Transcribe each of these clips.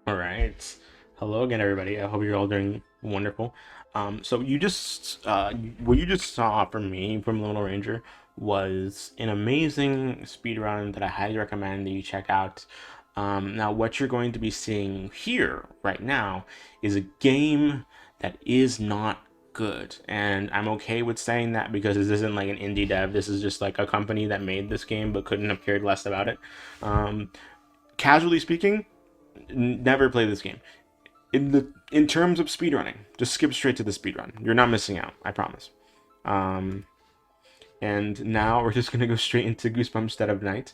All right. Hello again, everybody. I hope you're all doing wonderful. So what you just saw from me from Lone Ranger was an amazing speed run that I highly recommend that you check out. Now, what you're going to be seeing here right now is a game that is not good, and I'm okay with saying that because this isn't like an indie dev. This is just like a company that made this game but couldn't have cared less about it. Um, Casually speaking, never play this game in terms of speedrunning. Just skip straight to the speedrun. You're not missing out, I promise. um and now we're just gonna go straight into Goosebumps Dead of Night.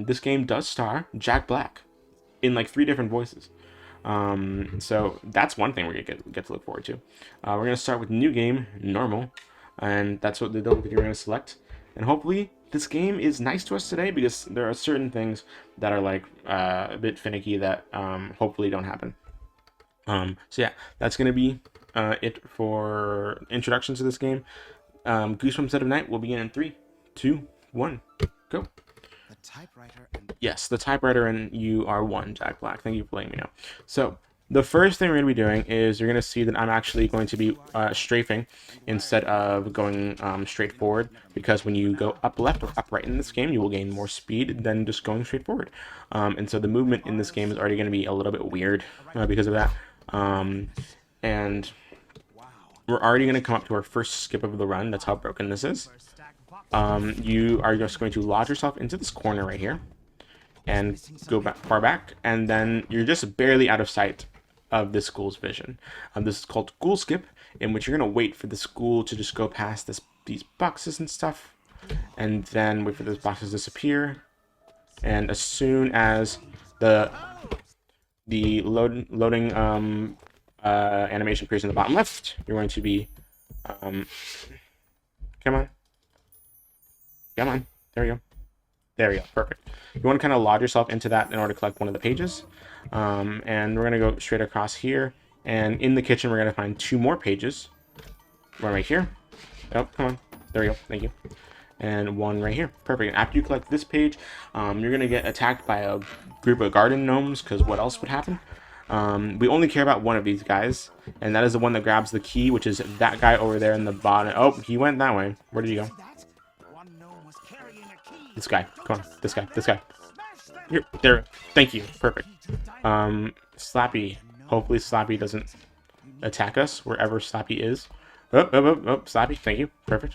This game does star Jack Black in like three different voices. So that's one thing we're gonna get to look forward to. We're gonna start with new game normal, and that's what the difficulty we're gonna select. And hopefully this game is nice to us today because there are certain things that are like a bit finicky that hopefully don't happen. So yeah, that's gonna be it for introduction to this game. Goosebumps Dead of Night will begin in 3, 2, 1, go. The typewriter and Yes, the typewriter and you are one, Jack Black. Thank you for letting me know. So the first thing we're going to be doing is you're going to see that I'm actually going to be strafing instead of going straight forward, because when you go up left or up right in this game, you will gain more speed than just going straight forward. And so the movement in this game is already going to be a little bit weird because of that. And wow. we're already going to come up to our first skip of the run. That's how broken this is. You are just going to lodge yourself into this corner right here and go back far back, and then you're just barely out of sight of this ghoul's vision. This is called ghoul skip, in which you're gonna wait for this ghoul to just go past these boxes and stuff, and then wait for those boxes to disappear. And as soon as the loading animation appears in the bottom left, you're going to be come on, come on, there we go. There we go, perfect. You want to kind of lodge yourself into that in order to collect one of the pages. And we're going to go straight across here. And in the kitchen, we're going to find two more pages. One right here. Oh, come on. There we go, thank you. And one right here, perfect. And after you collect this page, you're going to get attacked by a group of garden gnomes, because what else would happen? We only care about one of these guys, and that is the one that grabs the key, which is that guy over there in the bottom. Oh, he went that way. Where did he go? This guy. Come on. This guy. This guy. Here. There. Thank you. Perfect. Slappy. Hopefully Slappy doesn't attack us wherever Slappy is. Oh, Slappy. Thank you. Perfect.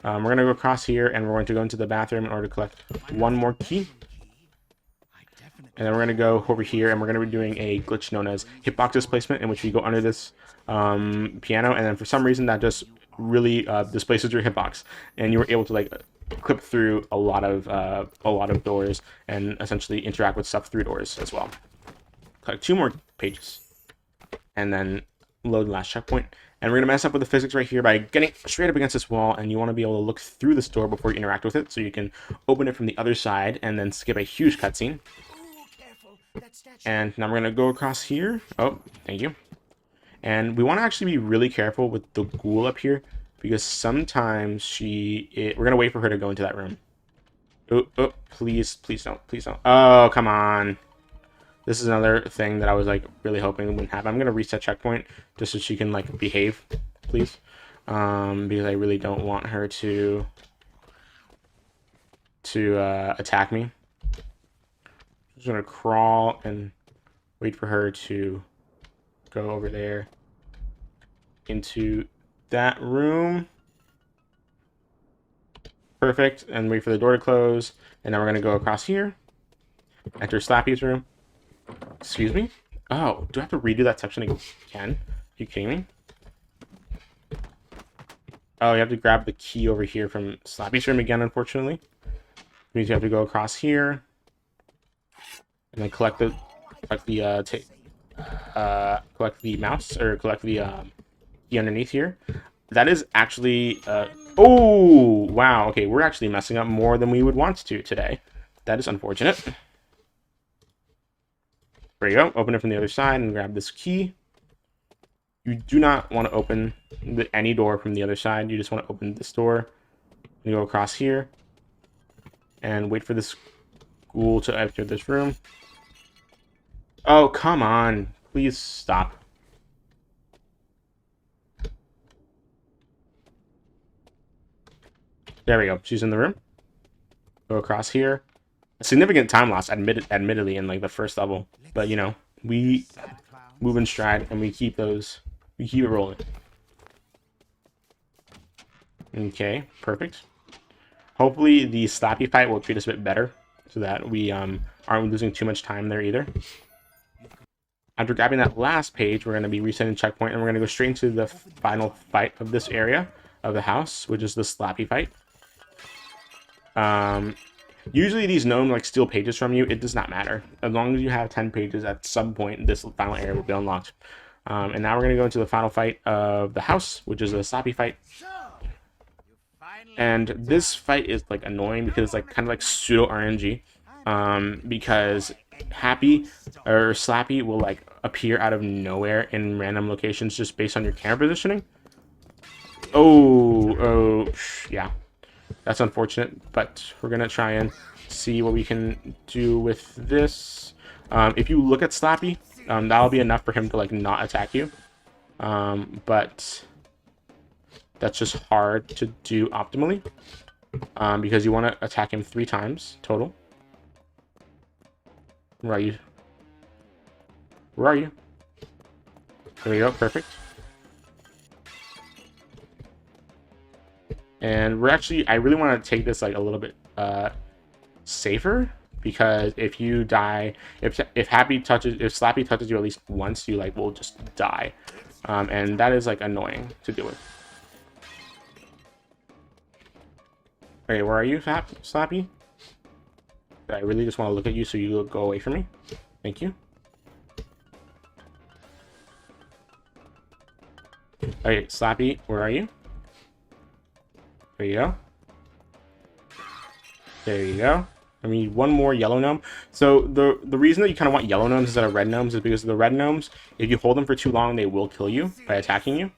We're going to go across here, and we're going to go into the bathroom in order to collect one more key. And then we're going to go over here, and we're going to be doing a glitch known as hitbox displacement, in which you go under this piano, and then for some reason that just really displaces your hitbox, and you were able to like clip through a lot of doors and essentially interact with stuff through doors as well. Collect two more pages, and then load the last checkpoint. And we're going to mess up with the physics right here by getting straight up against this wall, and you want to be able to look through this door before you interact with it, so you can open it from the other side and then skip a huge cutscene. And now we're going to go across here. Oh, thank you. And we want to actually be really careful with the ghoul up here, because sometimes we're going to wait for her to go into that room. Oh, please don't. Please don't. Oh, come on. This is another thing that I was like really hoping wouldn't happen. I'm going to reset checkpoint just so she can like behave, please. Because I really don't want her to attack me. I'm just going to crawl and wait for her to go over there into that room. Perfect. And wait for the door to close. And now we're going to go across here. Enter Slappy's room. Excuse me? Oh, do I have to redo that section again? Are you kidding me? Oh, you have to grab the key over here from Slappy's room again, unfortunately. It means you have to go across here. And then collect the mouse, or collect the key underneath here. That is actually oh wow, okay, we're actually messing up more than we would want to today. That is unfortunate. There you go. Open it from the other side and grab this key. You do not want to open any door from the other side. You just want to open this door. You go across here and wait for this ghoul to enter this room. Oh, come on. Please stop. There we go. She's in the room. Go across here. A significant time loss, admittedly, in like the first level. But you know, we Sad clowns. move in stride and we keep it rolling. Okay, perfect. Hopefully the slappy fight will treat us a bit better so that we aren't losing too much time there either. After grabbing that last page, we're going to be resetting checkpoint and we're going to go straight into the final fight of this area of the house, which is the slappy fight. Usually these gnome like steal pages from you. It does not matter. As long as you have 10 pages at some point, this final area will be unlocked. And now we're going to go into the final fight of the house, which is a slappy fight. And this fight is like annoying because it's like kind of like pseudo RNG. Because Happy or Slappy will like appear out of nowhere in random locations just based on your camera positioning. Oh, yeah. That's unfortunate, but we're gonna try and see what we can do with this. If you look at Slappy, that'll be enough for him to like not attack you. But that's just hard to do optimally, because you want to attack him 3 times total. Where are you? Where are you? There we go, perfect. And we're actually, I really want to take this like a little bit safer, because if you die, if Slappy touches you at least once, you like will just die, and that is like annoying to deal with. Okay, where are you, Slappy? I really just want to look at you, so you go away from me. Thank you. Okay, Slappy, where are you? There you go. There you go. I need one more yellow gnome. So the reason that you kind of want yellow gnomes instead of red gnomes is because the red gnomes, if you hold them for too long, they will kill you by attacking you.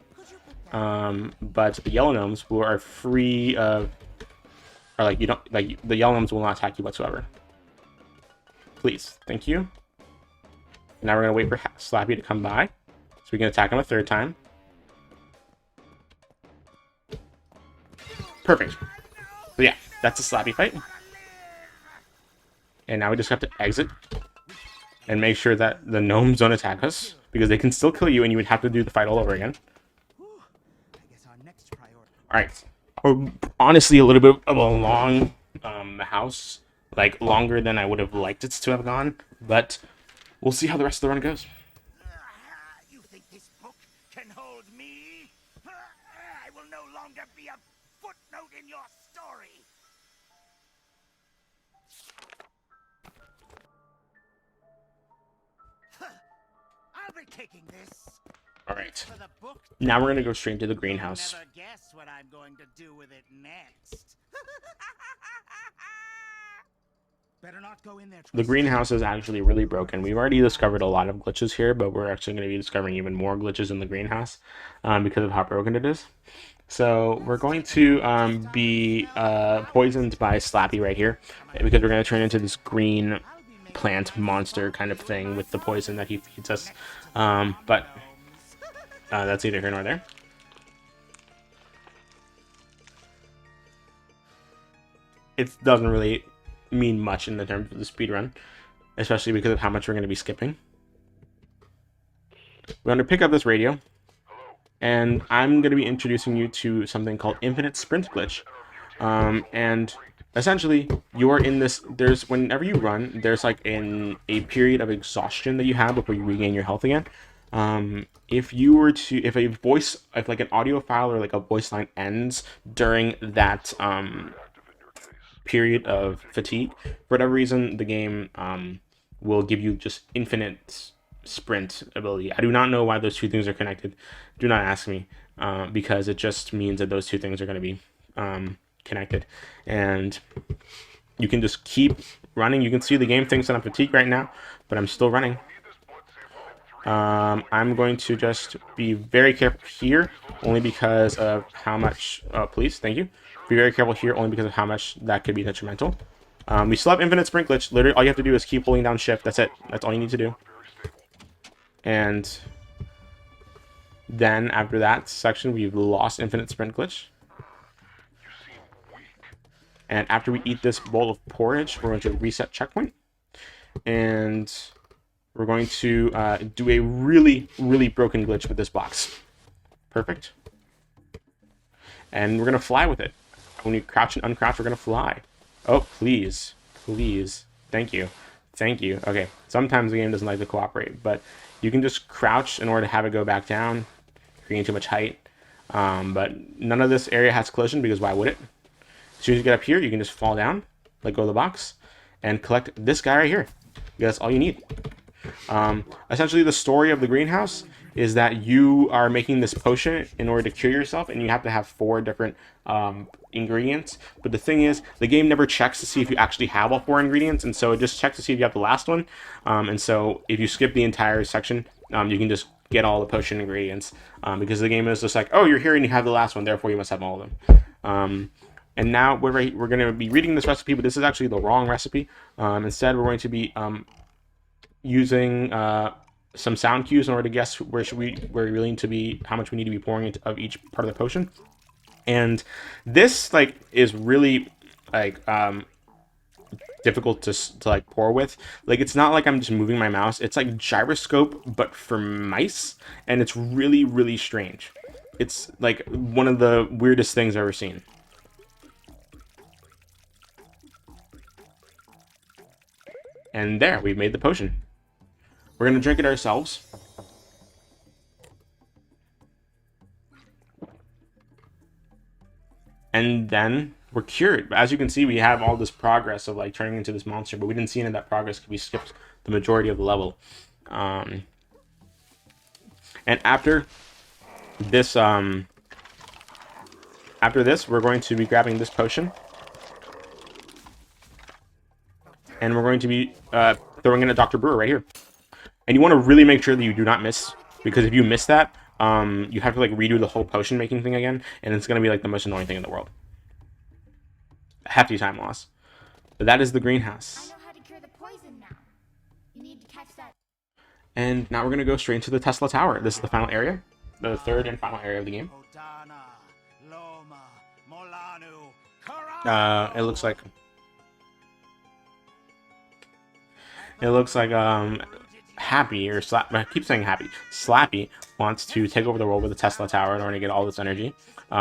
But the yellow gnomes, who are free of, or like you don't like, the yellow gnomes will not attack you whatsoever. Please, thank you. Now we're gonna wait for Slappy to come by, so we can attack him a 3rd time. Perfect. So yeah, that's a Slappy fight. And now we just have to exit and make sure that the gnomes don't attack us, because they can still kill you and you would have to do the fight all over again. Alright. Honestly, a little bit of a long house. Like, longer than I would have liked it to have gone. But we'll see how the rest of the run goes. You think this book can hold me? I will no longer be a footnote in your story. I'll be taking this. Alright. For the book. Now we're going to go straight to the greenhouse. Never guess what I'm going to do with it next. Better not go in there. The greenhouse is actually really broken. We've already discovered a lot of glitches here, but we're actually going to be discovering even more glitches in the greenhouse because of how broken it is. So we're going to be poisoned by Slappy right here, because we're going to turn into this green plant monster kind of thing with the poison that he feeds us. But that's neither here nor there. It doesn't really mean much in the terms of the speed run, especially because of how much we're going to be skipping. We're going to pick up this radio, and I'm going to be introducing you to something called Infinite Sprint Glitch. And essentially, you're in this, whenever you run, there's like a period of exhaustion that you have before you regain your health again. If like an audio file or like a voice line ends during that period of fatigue, for whatever reason, the game will give you just infinite sprint ability. I do not know why those 2 things are connected. Do not ask me, because it just means that those 2 things are going to be connected, and you can just keep running. You can see the game thinks that I'm fatigued right now, but I'm still running. I'm going to just be very careful here, only because of how much, please, thank you. Be very careful here, only because of how much that could be detrimental. We still have Infinite Sprint Glitch. Literally, all you have to do is keep holding down shift. That's it. That's all you need to do. And then after that section, we've lost infinite sprint glitch. And after we eat this bowl of porridge, we're going to reset checkpoint. And we're going to do a really, really broken glitch with this box. Perfect. And we're going to fly with it. When you crouch and uncrouch, we're going to fly. Oh, please. Please. Thank you. Thank you. Okay, sometimes the game doesn't like to cooperate, but you can just crouch in order to have it go back down. You're getting too much height. But none of this area has collision, because why would it? As soon as you get up here, you can just fall down, let go of the box, and collect this guy right here. That's all you need. Essentially, the story of the greenhouse is that you are making this potion in order to cure yourself, and you have to have 4 different ingredients. But the thing is, the game never checks to see if you actually have all 4 ingredients, and so it just checks to see if you have the last one. And so if you skip the entire section, you can just get all the potion ingredients, because the game is just like, oh, you're here and you have the last one, therefore you must have all of them. And now we're going to be reading this recipe, but this is actually the wrong recipe. Instead, we're going to be using some sound cues in order to guess where we need to be, how much we need to be pouring into of each part of the potion. And this like is really like difficult to like pour with. Like, it's not like I'm just moving my mouse. It's like gyroscope but for mice, and it's really, really strange. It's like one of the weirdest things I've ever seen. And there, we've made the potion. We're going to drink it ourselves. And then we're cured. But as you can see, we have all this progress of like turning into this monster, but we didn't see any of that progress because we skipped the majority of the level. And after this, we're going to be grabbing this potion. And we're going to be throwing in a Dr. Brewer right here. And you want to really make sure that you do not miss, because if you miss that, you have to like redo the whole potion making thing again, and it's going to be like the most annoying thing in the world. A hefty time loss. But that is the greenhouse. I know how to cure the poison now. You need to catch that. And now we're going to go straight into the Tesla Tower. This is the final area, the third and final area of the game. It looks like Happy, or I keep saying Happy, Slappy wants to take over the world with the Tesla Tower in order to get all this energy,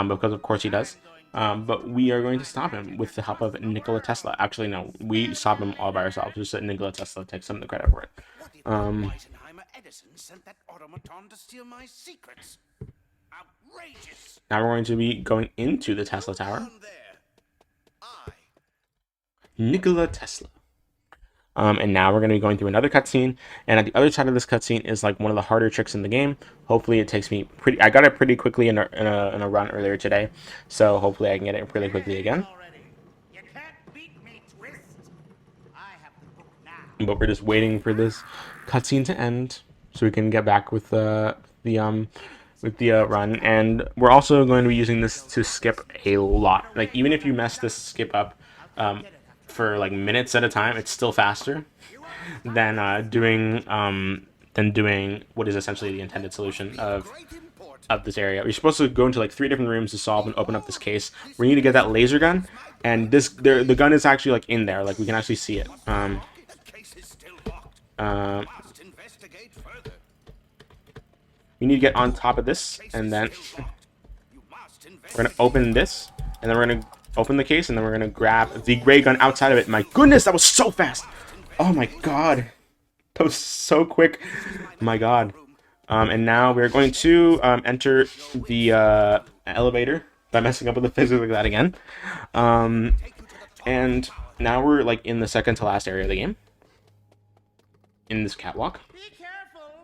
because of course he does. But we are going to stop him with the help of Nikola Tesla. Actually, no, we stop him all by ourselves. Just that Nikola Tesla takes some of the credit for it. Edison sent that automaton to steal my secrets. Outrageous. Now we're going to be going into the Tesla Tower. Nikola Tesla. And now we're going to be going through another cutscene, and at the other side of this cutscene is like one of the harder tricks in the game. Hopefully it takes me I got it pretty quickly in a run earlier today, so hopefully I can get it really quickly again. You can't beat me, Twist. I have the book now. But we're just waiting for this cutscene to end so we can get back with the run. And we're also going to be using this to skip a lot. Like, even if you mess this skip up for like minutes at a time, it's still faster than doing what is essentially the intended solution of this area. You're supposed to go into like 3 different rooms to solve and open up this case. We need to get that laser gun, and the gun is actually like in there, like we can actually see it. We need to get on top of this, and then we're gonna open this, and then we're gonna open the case, and then we're gonna grab the gray gun outside of it. My goodness, that was so fast! Oh my god, that was so quick! My god. And now we're going to enter the elevator by messing up with the physics like that again. And now we're like in the second to last area of the game, in this catwalk.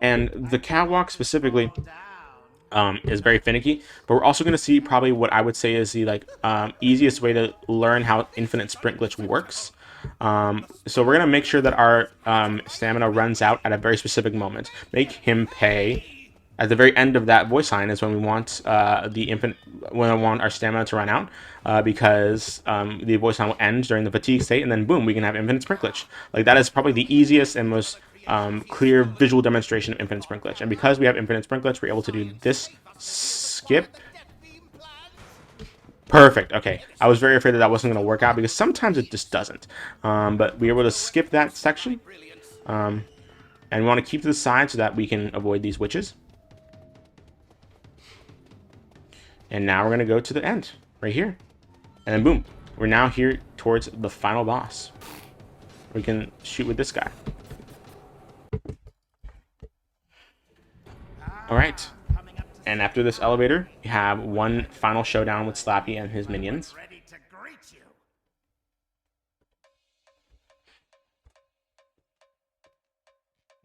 And the catwalk specifically is very finicky, but we're also going to see probably what I would say is the like easiest way to learn how infinite sprint glitch works. So we're going to make sure that our stamina runs out at a very specific moment. Make him pay. At the very end of that voice line is when we want when I want our stamina to run out, because the voice line will end during the fatigue state, and then boom, we can have infinite sprint glitch. Like, that is probably the easiest and most clear visual demonstration of infinite sprint glitch. And because we have infinite sprint glitch, we're able to do this skip. Perfect. Okay. I was very afraid that wasn't going to work out because sometimes it just doesn't. But we were able to skip that section. And we want to keep to the side so that we can avoid these witches. And now we're going to go to the end right here. And then boom. We're now here towards the final boss. We can shoot with this guy. Alright. And after this elevator, we have one final showdown with Slappy and his minions. Ready to greet you.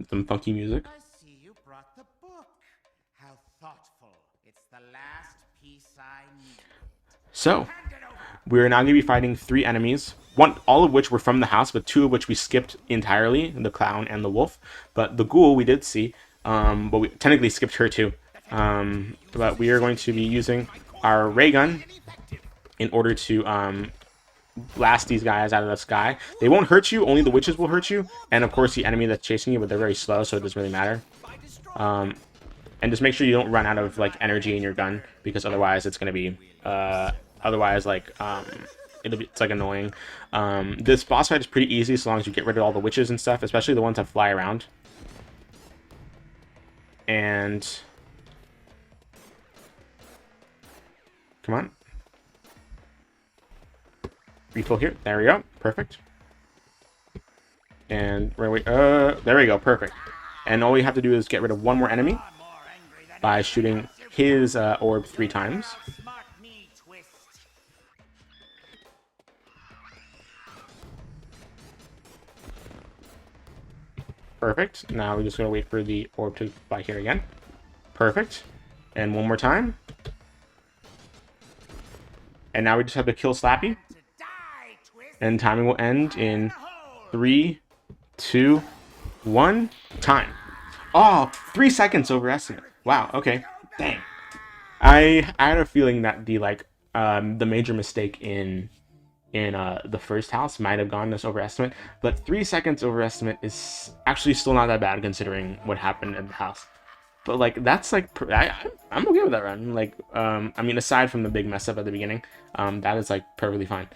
Some funky music. I see you brought the book. How thoughtful. It's the last piece I need. So, Hand it over. we are now going to be fighting 3 enemies. All of which were from the house, but 2 of which we skipped entirely, the clown and the wolf. But the ghoul we did see, but we technically skipped her too. But we are going to be using our ray gun in order to blast these guys out of the sky. They won't hurt you, only the witches will hurt you, and of course the enemy that's chasing you, but they're very slow, so it doesn't really matter. And just make sure you don't run out of like energy in your gun, because otherwise it's going to be it's like annoying. This boss fight is pretty easy as long as you get rid of all the witches and stuff, especially the ones that fly around. And come on. Refill here. There we go. Perfect. And there we go. Perfect. And all we have to do is get rid of one more enemy by shooting his orb 3 times. Smart me, twist. Perfect. Now we're just going to wait for the orb to fly here again. Perfect. And one more time. And now we just have to kill Slappy. To die, twist. And timing will end in 3, 2, 1. Time. Oh, 3 seconds overestimate. Wow. Okay. Dang. I had a feeling that the major mistake in the first house might have gone this overestimate, but 3 seconds overestimate is actually still not that bad considering what happened in the house. But like that's like I'm okay with that run. Like I mean, aside from the big mess up at the beginning, that is like perfectly fine.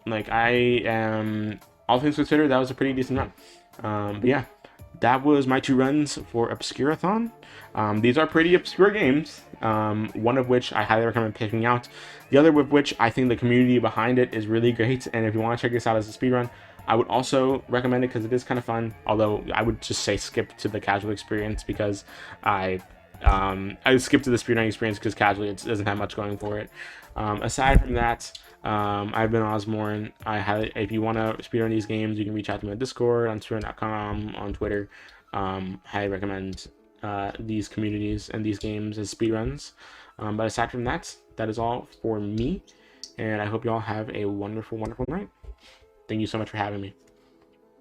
Like I am, all things considered, that was a pretty decent run. But yeah, that was my 2 runs for Obscur-a-thon. These are pretty obscure games, one of which I highly recommend picking out. The other of which I think the community behind it is really great, and if you want to check this out as a speedrun, I would also recommend it because it is kind of fun, although I would just say skip to the casual experience because I skipped to the speedrunning experience because casually it doesn't have much going for it. Aside from that, I've been Ozmourn. If you want to speedrun these games, you can reach out to me on Discord, on speedrun.com, on Twitter. Highly recommend these communities and these games as speedruns. But aside from that, that is all for me, and I hope you all have a wonderful, wonderful night. Thank you so much for having me.